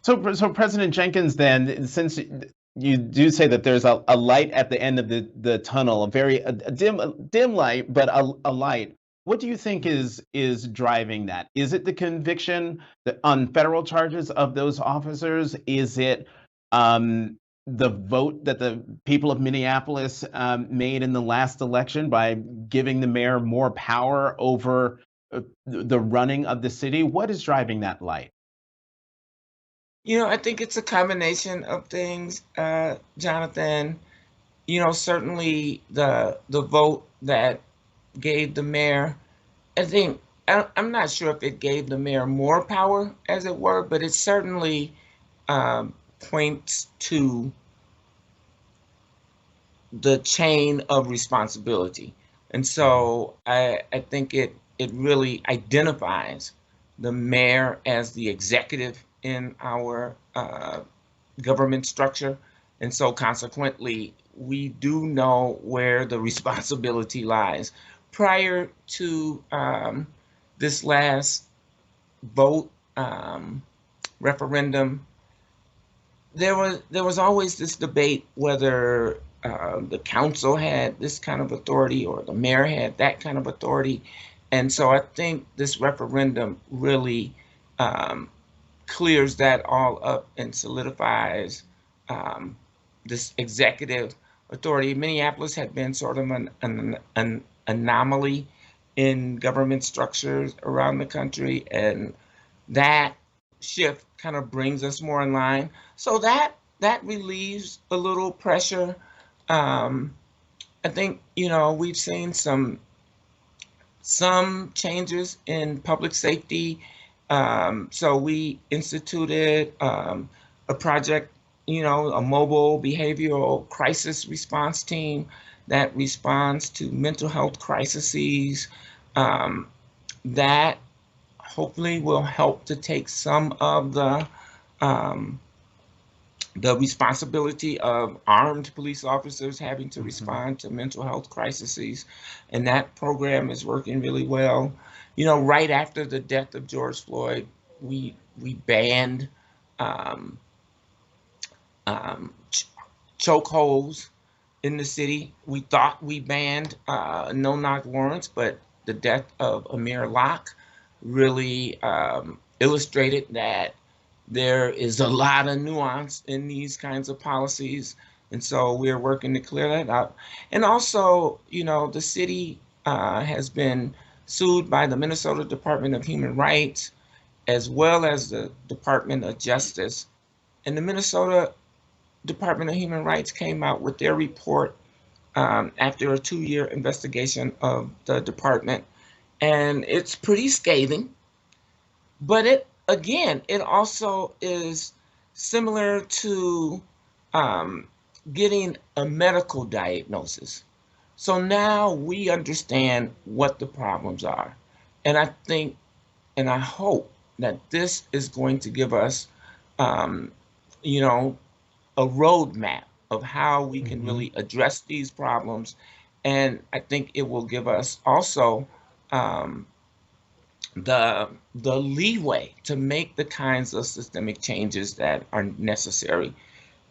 So President Jenkins, then, since you do say that there's a light at the end of the tunnel, a dim light, but a light. What do you think is driving that? Is it the conviction on federal charges of those officers? Is it um, the vote that the people of Minneapolis made in the last election by giving the mayor more power over the running of the city? What is driving that light? I think it's a combination of things, Jonathan. Certainly the vote that gave the mayor, I think, I'm not sure if it gave the mayor more power, as it were, but it certainly points to the chain of responsibility. And so I think it really identifies the mayor as the executive in our government structure. And so consequently, we do know where the responsibility lies. Prior to this last vote, referendum, there was always this debate whether the council had this kind of authority or the mayor had that kind of authority. And so I think this referendum really um, clears that all up and solidifies um, this executive authority. Minneapolis had been sort of an anomaly in government structures around the country, and that shift kind of brings us more in line. So that relieves a little pressure. Um, I think we've seen some changes in public safety. So we instituted a project, a mobile behavioral crisis response team that responds to mental health crises. Um, that hopefully will help to take some of um, the responsibility of armed police officers having to Mhm. respond to mental health crises. And that program is working really well. Right after the death of George Floyd, we banned um, um, ch- chokeholds in the city. We thought we banned no-knock warrants, but the death of Amir Locke really illustrated that there is a lot of nuance in these kinds of policies. And so we're working to clear that up. And also, the city has been sued by the Minnesota Department of Human Rights as well as the Department of Justice. And the Minnesota Department of Human Rights came out with their report after a 2-year investigation of the department. And it's pretty scathing, but it also is similar to um, getting a medical diagnosis. So now we understand what the problems are. And I think and I hope that this is going to give us, um, you know, a roadmap of how we can Mhm. really address these problems. And I think it will give us also um, the leeway to make the kinds of systemic changes that are necessary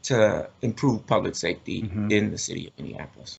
to improve public safety Mhm. in the city of Minneapolis.